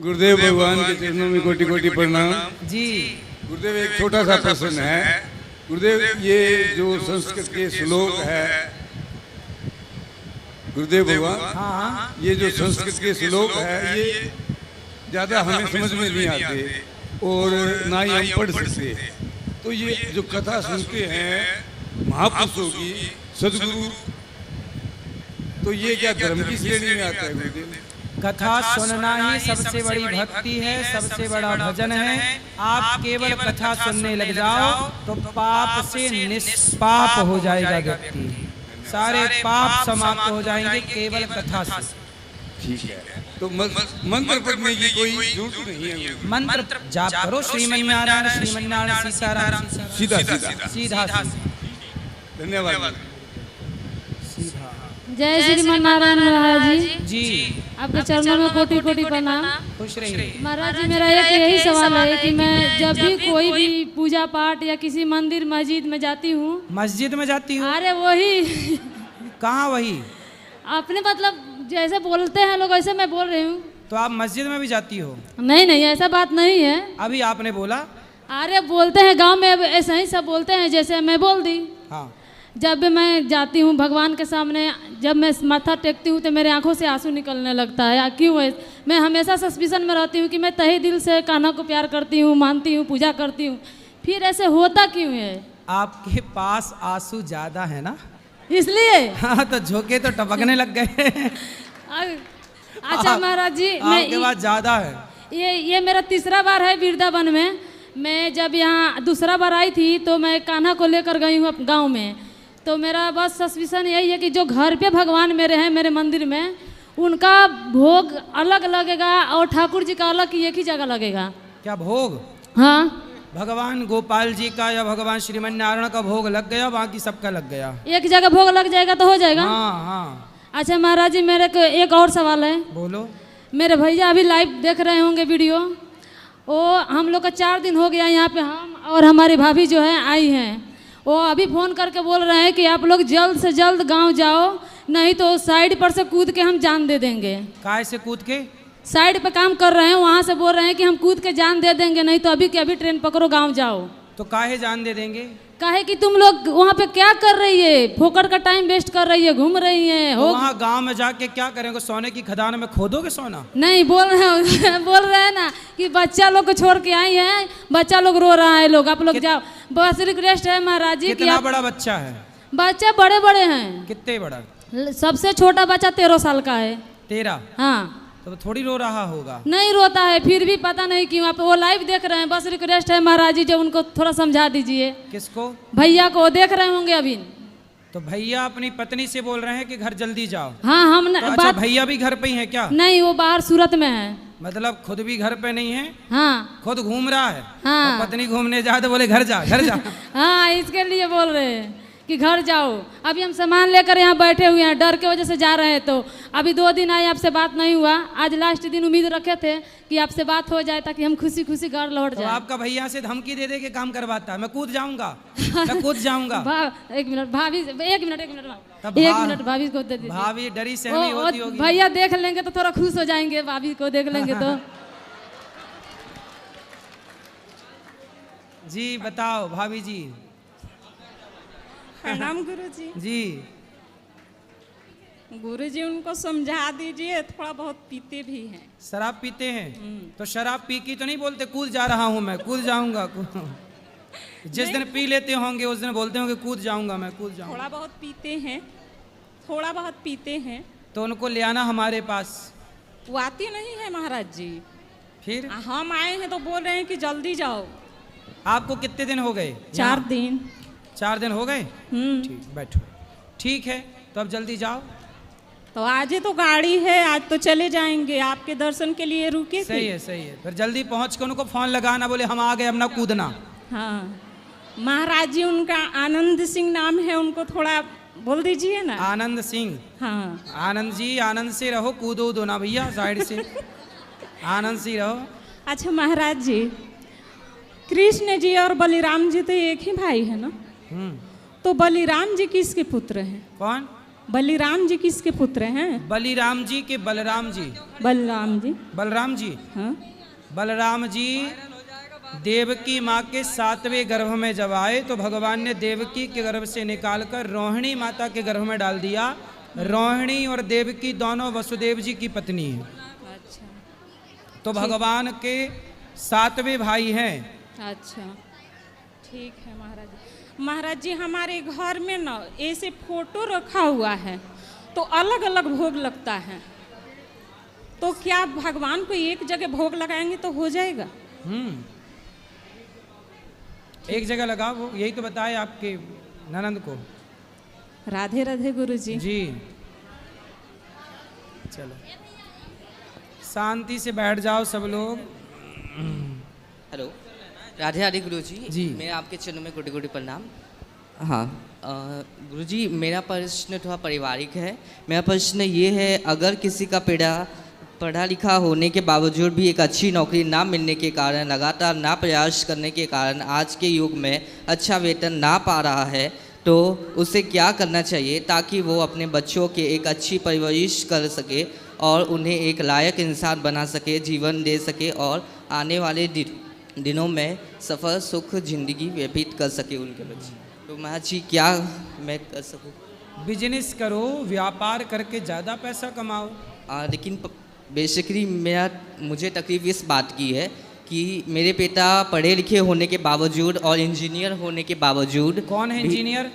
गुरुदेव भगवान के चरणों में कोटि कोटि प्रणाम जी। गुरुदेव, एक छोटा सा प्रश्न है। गुरुदेव, ये जो संस्कृत के श्लोक है, गुरुदेव भगवान, हाँ, ये जो संस्कृत के श्लोक है, ये ज़्यादा हमें समझ में नहीं आते और ना ही हम पढ़ सकते। तो ये जो कथा सुनते हैं महापुरुषों की, सदगुरु, तो ये क्या धर्म की श्रेणी में आता है गुरुदेव? कथा सुनना ही सबसे बड़ी भक्ति है, सबसे बड़ा भजन है। आप केवल कथा सुनने लग जाओ तो पाप से निष्पाप हो जाएगा व्यक्ति, सारे पाप समाप्त हो जाएंगे केवल कथा से। ठीक है, तो मंत्र पढ़ने की कोई जरूरत नहीं है। मंत्र जाप करो, श्रीमन्नारायण श्रीमन्नारायण सीताराम, सीधा सीधा सीधा। धन्यवाद। जय श्रीमान नारायण महाराज जी। आपके चरणों में कोटि कोटि प्रणाम। खुश रहिए महाराज जी, मेरा एक यही सवाल है कि मैं जब भी कोई भी पूजा पाठ या किसी मंदिर मस्जिद में जाती हूँ। मस्जिद में जाती हूँ? अरे वही कहाँ वही? आपने मतलब जैसे बोलते हैं लोग वैसे मैं बोल रही हूँ। तो आप मस्जिद में भी जाती हो? नहीं नहीं, ऐसा बात नहीं है। अभी आपने बोला। अरे बोलते हैं गांव में ऐसा ही सब बोलते हैं, जैसे मैं बोल दी। हाँ। जब भी मैं जाती हूँ भगवान के सामने, जब मैं माथा टेकती हूँ तो मेरे आंखों से आंसू निकलने लगता है। क्यों है? मैं हमेशा सस्पिशन में रहती हूँ कि मैं तहे दिल से कान्हा को प्यार करती हूँ, मानती हूँ, पूजा करती हूँ, फिर ऐसे होता क्यों है? आपके पास आंसू ज्यादा है ना, इसलिए। हाँ, तो झोंके तो टपकने लग गए। अच्छा महाराज जी, आपके पास ज्यादा है। ये मेरा तीसरा बार है वृंदावन में। मैं जब यहाँ दूसरा बार आई थी तो मैं कान्हा को लेकर गई हूँ गाँव में। तो मेरा बस सस्पिशन यही है कि जो घर पे भगवान मेरे हैं मेरे मंदिर में, उनका भोग अलग लगेगा और ठाकुर जी का अलग एक ही जगह लगेगा। क्या भोग? हाँ, भगवान गोपाल जी का या भगवान श्रीमन्नारायण का भोग लग गया, बाकी सबका लग गया। एक जगह भोग लग जाएगा तो हो जाएगा। हाँ हाँ। अच्छा महाराज जी, मेरे को एक और सवाल है। बोलो। मेरे भैया अभी लाइव देख रहे होंगे वीडियो। वो हम लोग का 4 दिन हो गया यहाँ पे, हम और हमारी भाभी जो है आई हैं। वो अभी फ़ोन करके बोल रहे हैं कि आप लोग जल्द से जल्द गांव जाओ, नहीं तो साइड पर से कूद के हम जान दे देंगे। काय से कूद के? साइड पे काम कर रहे हैं, वहाँ से बोल रहे हैं कि हम कूद के जान दे देंगे, नहीं तो अभी के अभी ट्रेन पकड़ो, गांव जाओ। तो काहे जान दे देंगे? काहे कि तुम लोग वहाँ पे क्या कर रही है? फोकट का टाइम वेस्ट कर रही है, घूम रही है। तो वहाँ गांव में जाके क्या करेंगे? सोने की खदान में खोदोगे सोना? नहीं, बोल रहे हैं ना कि बच्चा लोग को छोड़ के आई हैं, बच्चा लोग रो रहा है, लोग आप लोग जाओ। बस रिक्वेस्ट है महाराज जी। कितना बड़ा बच्चा है? बच्चे बड़े बड़े हैं। कितने बड़ा? सबसे छोटा बच्चा 13 साल का है। 13? हाँ। तो थोड़ी रो रहा होगा। नहीं रोता है, फिर भी पता नहीं क्यों। आप वो लाइव देख रहे हैं, बस रिक्वेस्ट है महाराज जी, जो उनको थोड़ा समझा दीजिए। किसको? भैया को। देख रहे होंगे अभी। तो भैया अपनी पत्नी से बोल रहे हैं कि घर जल्दी जाओ। हाँ, हम तो अच्छा, भैया भी घर पे ही है क्या? नहीं, वो बाहर सूरत में है। मतलब खुद भी घर पे नहीं है? हाँ, खुद घूम रहा है। हाँ। और पत्नी घूमने जाए तो बोले घर जा, घर जा। हाँ, इसके लिए बोल रहे हैं कि घर जाओ। अभी हम सामान लेकर यहाँ बैठे हुए हैं, डर के वजह से जा रहे हैं। तो अभी 2 दिन आए, आपसे बात नहीं हुआ। आज लास्ट दिन उम्मीद रखे थे कि आपसे बात हो जाए ताकि हम खुशी खुशी घर लौट जाए। तो आपका भैया से धमकी दे दे के काम करवाता है, मैं कूद जाऊंगा, मैं कूद जाऊंगा। एक मिनट भाभी, एक मिनट तब एक मिनट भाभी को दे दीजिए। भाभी डरी सहमी होती होगी। भैया देख लेंगे तो थोड़ा खुश हो जाएंगे, भाभी को देख लेंगे तो। जी बताओ भाभी जी। प्रणाम गुरुजी। जी। गुरुजी उनको समझा दीजिए, थोड़ा बहुत पीते भी हैं। शराब पीते हैं? तो शराब पी की तो नहीं बोलते कूद जा रहा हूँ मैं, कूद जाऊंगा। जिस दिन पी लेते होंगे उस दिन बोलते होंगे कूद जाऊंगा मैं, कूद जाऊंगा। थोड़ा बहुत पीते हैं, थोड़ा बहुत पीते हैं। तो उनको ले आना हमारे पास। वो आते नहीं है महाराज जी। फिर हम आए हैं तो बोल रहे हैं कि जल्दी जाओ। आपको कितने दिन हो गए? 4 दिन। 4 दिन हो गए? ठीक, बैठो। ठीक है, तो अब जल्दी जाओ। तो आज ही तो गाड़ी है, आज तो चले जाएंगे, आपके दर्शन के लिए रुके थे। सही है, सही है। फिर जल्दी पहुंच के उनको फोन लगाना, बोले हम आ गए, अपना कूदना। हाँ महाराज जी, उनका आनंद सिंह नाम है, उनको थोड़ा बोल दीजिए ना। आनंद सिंह? हाँ। आनंद जी, आनंद से रहो, कूदो दो ना भैया साइड से। आनंद से रहो। अच्छा महाराज जी, कृष्ण जी और बलिराम जी तो एक ही भाई है ना? तो बलिराम जी किसके पुत्र हैं? कौन? बलिराम जी किसके पुत्र हैं? बलिराम जी के बलराम जी। बलराम जी। बलराम जी, हाँ। बलराम जी देवकी माँ के 7वें गर्भ में जब आए तो भगवान ने देवकी के गर्भ से निकालकर रोहिणी माता के गर्भ में डाल दिया। रोहिणी और देवकी दोनों वसुदेव जी की पत्नी हैं। अच्छा तो भगवान के 7वें भाई हैं। अच्छा ठीक है महाराज जी। महाराज जी हमारे घर में ना ऐसे फोटो रखा हुआ है तो अलग अलग भोग लगता है, तो क्या भगवान को एक जगह भोग लगाएंगे तो हो जाएगा? एक जगह लगा, वो यही तो बताए आपके ननंद को। राधे राधे गुरु जी। जी चलो शांति से बैठ जाओ सब लोग। हेलो, राधे राधे गुरु जी। जी। मेरा आपके चरणों में कोटि कोटि प्रणाम। हाँ गुरु जी, मेरा प्रश्न थोड़ा पारिवारिक है। मेरा प्रश्न ये है, अगर किसी का पढ़ा लिखा होने के बावजूद भी एक अच्छी नौकरी ना मिलने के कारण, लगातार ना प्रयास करने के कारण आज के युग में अच्छा वेतन ना पा रहा है, तो उसे क्या करना चाहिए ताकि वो अपने बच्चों के एक अच्छी परवरिश कर सके और उन्हें एक लायक इंसान बना सके, जीवन दे सके और आने वाले दिनों में सफ़र सुख जिंदगी व्यतीत कर सके उनके बच्चे? तो महाराज जी क्या मैं कर सकूँ? बिजनेस करो, व्यापार करके ज़्यादा पैसा कमाओ। लेकिन बेसिकली मुझे तकलीफ इस बात की है कि मेरे पिता पढ़े लिखे होने के बावजूद और इंजीनियर होने के बावजूद। कौन है इंजीनियर?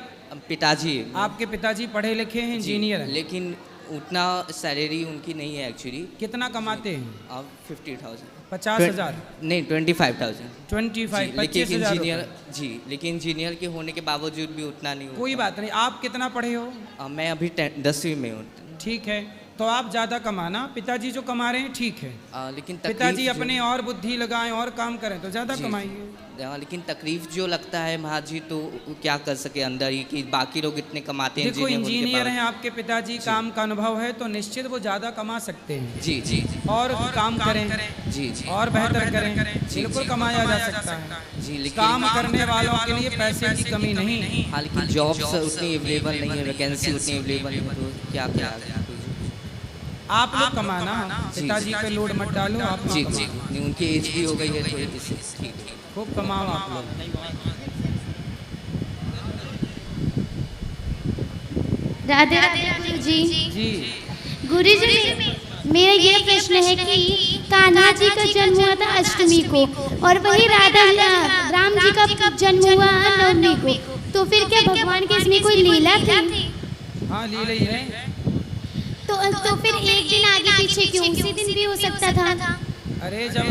पिताजी। आपके पिताजी पढ़े लिखे हैं, इंजीनियर हैं, लेकिन उतना सैलरी उनकी नहीं है एक्चुअली। कितना कमाते हैं? 50,000। 50,000? नहीं 25,000। 25, लेकिन 25,000 इंजीनियर जी, लेकिन इंजीनियर के होने के बावजूद भी उतना नहीं कोई बात नहीं। आप कितना पढ़े हो? मैं अभी 10वीं में हूँ। ठीक है, तो आप ज़्यादा कमाना। पिताजी जो कमा रहे हैं ठीक है, लेकिन पिताजी अपने और बुद्धि लगाएं और काम करें तो ज़्यादा कमाएंगे। लेकिन तकलीफ जो लगता है महाराज जी, तो क्या कर सके अंदर ही कि बाकी लोग इतने कमाते हैं। देखो इंजीनियर हैं आपके पिताजी, काम का अनुभव है तो निश्चित वो ज़्यादा कमा सकते हैं। जी जी। और काम करें जी जी, और बेहतर करें, बिल्कुल कमाया जा सकता है जी। लेकिन काम करने वालों के लिए पैसे की कमी नहीं। हाँ, लेकिन जॉब्स उतनी अवेलेबल नहीं है, वैकेंसी उतनी अवेलेबल नहीं है, तो क्या क्या? आप लोग कमाना, पिताजी पे लोड मत डालो। आप जी जी, उनकी एज भी हो गई है थोड़ी, ठीक। खूब कमाओ आप लोग। राधे राधे गुरु जी। जी गुरु जी, मेरा ये प्रश्न है कि कान्हा जी का जन्म हुआ था अष्टमी को और वही राम जी का जन्म हुआ नवमी को, तो फिर क्या भगवान के इसमें कोई लीला थी? हाँ, लीला ही है। तो फिर एक दिन आगे पीछे क्यों? उसी दिन भी हो सकता था। अरे जब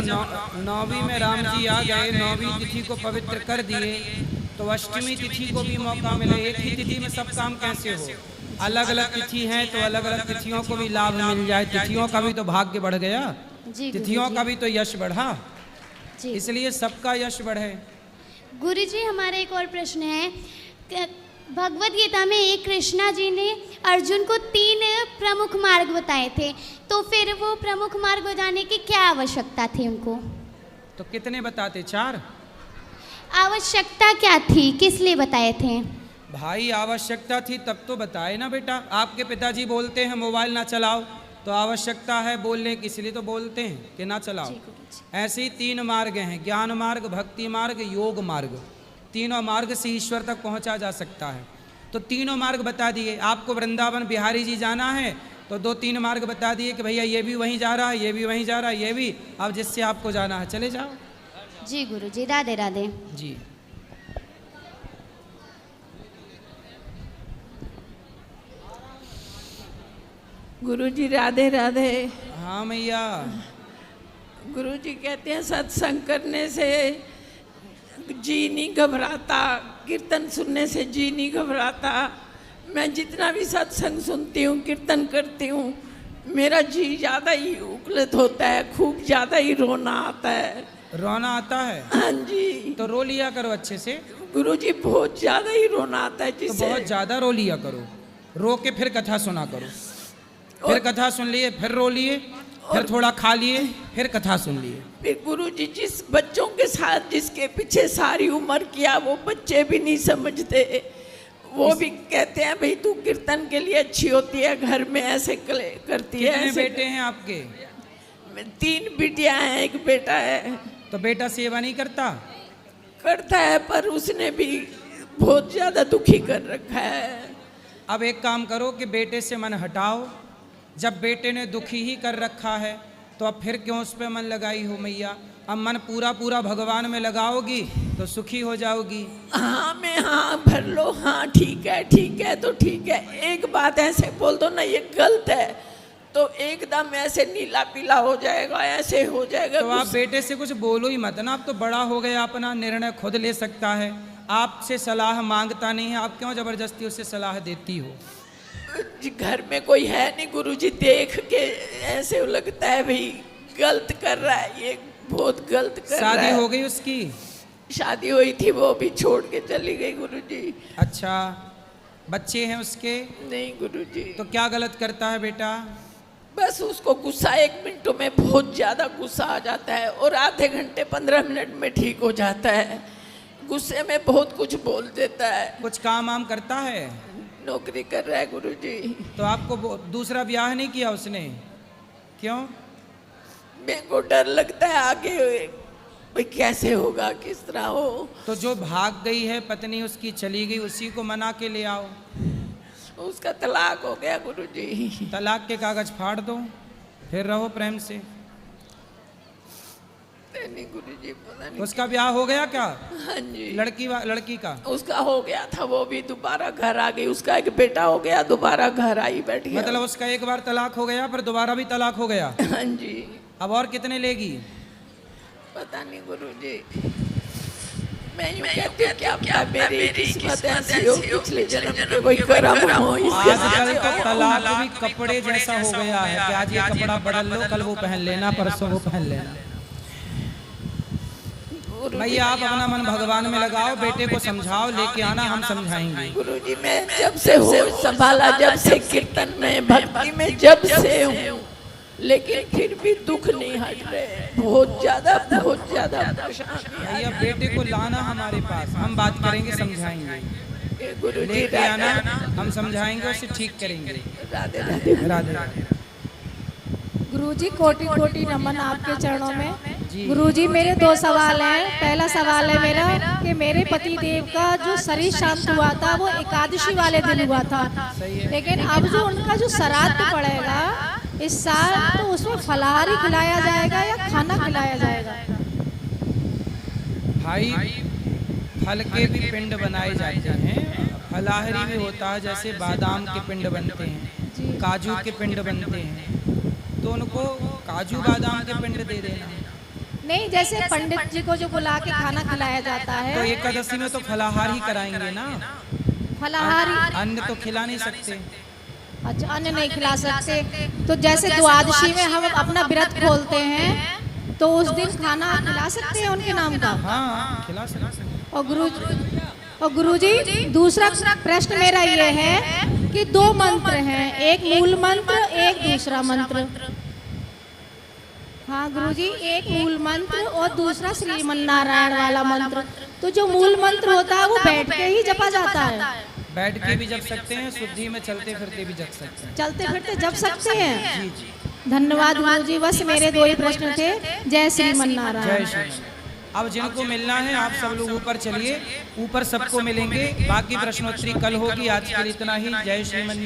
नौवीं में राम जी आ गए, नौवीं तिथि को पवित्र कर दिए, तो अष्टमी तिथि को भी मौका मिले। एक ही तिथि में सब काम कैसे हो? अलग अलग तिथि हैं तो अलग अलग तिथियों को भी लाभ मिल जाए। तिथियों का भी तो भाग्य बढ़ गया, तिथियों का भी तो यश बढ़ा, इसलिए सबका यश बढ़े। गुरु जी, हमारा एक और प्रश्न है। भगवद गीता में एक कृष्णा जी ने अर्जुन को 3 प्रमुख मार्ग बताए थे, तो फिर वो प्रमुख मार्ग बताने की क्या आवश्यकता थी उनको? तो कितने बताते? 4? आवश्यकता क्या थी, किस लिए बताए थे? भाई आवश्यकता थी तब तो बताए ना बेटा। आपके पिताजी बोलते हैं मोबाइल ना चलाओ, तो आवश्यकता है बोलने की, इसलिए तो बोलते हैं कि ना चलाओ। ऐसे ही 3 मार्ग हैं, ज्ञान मार्ग, भक्ति मार्ग, योग मार्ग। तीनों मार्ग से ईश्वर तक पहुंचा जा सकता है, तो तीनों मार्ग बता दिए। आपको वृंदावन बिहारी जी जाना है तो 2-3 मार्ग बता दिए कि भैया ये भी वहीं जा रहा है, ये भी वहीं जा रहा है, ये भी। अब जिससे आपको जाना है चले जाओ। जी गुरु जी, राधे राधे जी। गुरु जी राधे राधे। हाँ मैया। गुरु जी कहते हैं सत्संग करने से जी नहीं घबराता, कीर्तन सुनने से जी नहीं घबराता। मैं जितना भी सत्संग सुनती हूँ, कीर्तन करती हूँ, मेरा जी ज़्यादा ही उकलित होता है, खूब ज़्यादा ही रोना आता है। रोना आता है? हाँ जी। तो रो लिया करो अच्छे से। गुरु जी बहुत ज़्यादा ही रोना आता है, तो बहुत ज़्यादा रो लिया करो, रो के फिर कथा सुना करो। फिर कथा सुन लिए, फिर रो लिए, फिर थोड़ा खा लिए, फिर कथा सुन लिए। फिर गुरु जी जिस बच्चों के साथ जिसके पीछे सारी उम्र किया वो बच्चे भी नहीं समझते, वो भी कहते हैं भाई तू कीर्तन के लिए अच्छी होती है, घर में ऐसे करती है। कितने ऐसे बेटे हैं आपके? 3 बिटियां हैं, 1 बेटा है। तो बेटा सेवा नहीं करता? करता है पर उसने भी बहुत ज्यादा दुखी कर रखा है। अब एक काम करो कि बेटे से मन हटाओ। जब बेटे ने दुखी ही कर रखा है तो अब फिर क्यों उस पर मन लगाई हो मैया? अब मन पूरा पूरा भगवान में लगाओगी तो सुखी हो जाओगी। हाँ मैं हाँ भर लो, हाँ ठीक है तो ठीक है। एक बात ऐसे बोल दो ना ये गलत है तो एकदम ऐसे नीला पीला हो जाएगा, ऐसे हो जाएगा। तो आप बेटे से कुछ बोलो ही मत ना, अब तो बड़ा हो गया, अपना निर्णय खुद ले सकता है, आपसे सलाह मांगता नहीं है, आप क्यों जबरदस्ती उससे सलाह देती हो? जी घर में कोई है नहीं गुरुजी, देख के ऐसे लगता है भाई गलत कर रहा है, ये बहुत गलत कर रहा है। शादी हो गई उसकी? शादी हुई थी, वो भी छोड़ के चली गई गुरुजी। अच्छा, बच्चे हैं उसके? नहीं गुरुजी। तो क्या गलत करता है बेटा? बस उसको गुस्सा 1 मिनट में बहुत ज्यादा गुस्सा आ जाता है और आधे घंटे 15 मिनट में ठीक हो जाता है। गुस्से में बहुत कुछ बोल देता है। कुछ काम वाम करता है? नौकरी कर रहा है गुरुजी। तो आपको दूसरा ब्याह नहीं किया उसने? क्यों? मेरे को डर लगता है आगे भाई कैसे होगा, किस तरह हो। तो जो भाग गई है पत्नी उसकी चली गई, उसी को मना के ले आओ। उसका तलाक हो गया गुरुजी। तलाक के कागज फाड़ दो, फिर रहो प्रेम से। नहीं गुरुजी पता नहीं। उसका ब्याह हो गया क्या? हाँ जी। लड़की का? उसका हो गया था, वो भी दोबारा घर आ गई। उसका एक बेटा हो गया, दोबारा घर आई बैठी। मतलब उसका एक बार तलाक हो गया पर दोबारा भी तलाक हो गया? हाँ जी। अब और कितने लेगी? पता नहीं गुरुजी, मैं यूं कहती हूँ क्या मेरी किस्मत ऐसी हो, पिछले जन्म के कोई कर्म हो। आजकल का तलाक भी कपड़े जैसा हो गया है कि आज ये कपड़ा बदल लो, कल वो पहन लेना, परसों वो पहन लेना। भैया आप अपना मन भगवान में लगाओ, बेटे को समझाओ, लेके आना, हम समझाएंगे। गुरुजी मैं जब से होश संभाला, जब से कीर्तन में भक्ति में जब से हूँ, लेकिन फिर भी दुख नहीं हट रहे, बहुत ज्यादा परेशानी। भैया बेटे को लाना हमारे पास, हम बात करेंगे, समझाएंगे। गुरुजी लेके आना, हम समझाएंगे, उसे ठीक करेंगे। राधे राधे। राधे राधे। गुरुजी कोटि कोटि नमन आपके चरणों में। गुरुजी मेरे 2 सवाल हैं। पहला सवाल है मेरा कि मेरे पति देव का जो शरीर शांत हुआ था वो एकादशी वाले दिन हुआ था, लेकिन अब जो उनका जो श्राद्ध पड़ेगा इस साल, तो उसमें फलाहारी खिलाया जाएगा या खाना खिलाया जाएगा? भाई फल के भी पिंड बनाए जाते हैं, फलाहारी भी होता है, जैसे बादाम के पिंड बनते हैं, काजू के पिंड बनते हैं, तो उनको काजू बादाम के पिंड दे देना। नहीं, जैसे पंडित जी को जो बुला के खाना खिलाया जाता है, तो एकादशी में तो फलाहार ही कराएंगे ना, फलाहारी। अन्न तो खिला नहीं सकते। अच्छा, अन्न नहीं खिला सकते। तो जैसे द्वादशी में हम अपना व्रत खोलते हैं तो उस दिन खाना खिला सकते हैं उनके नाम का? हाँ खिला सकते। और गुरुजी दूसरा प्रश्न मेरा ये है कि 2 मंत्र हैं, एक मूल मंत्र, एक दूसरा मंत्र। हाँ गुरुजी, एक मूल मंत्र और दूसरा श्रीमन नारायण वाला मंत्र। तो जो मूल मंत्र होता है वो बैठ के ही जपा जाता है? बैठ के भी जप सकते हैं, शुद्धि में चलते फिरते भी जप सकते हैं। चलते फिरते जप सकते हैं? जी जी। धन्यवाद गुरुजी, बस मेरे 2 ही प्रश्न थे। जय श्रीमन नारायण। जय श्री। अब जिनको मिलना है आप सब लोग ऊपर चलिए, ऊपर सबको मिलेंगे, बाकी प्रश्नोत्तरी कल होगी। आज के लिए इतना ही। जय श्रीमन।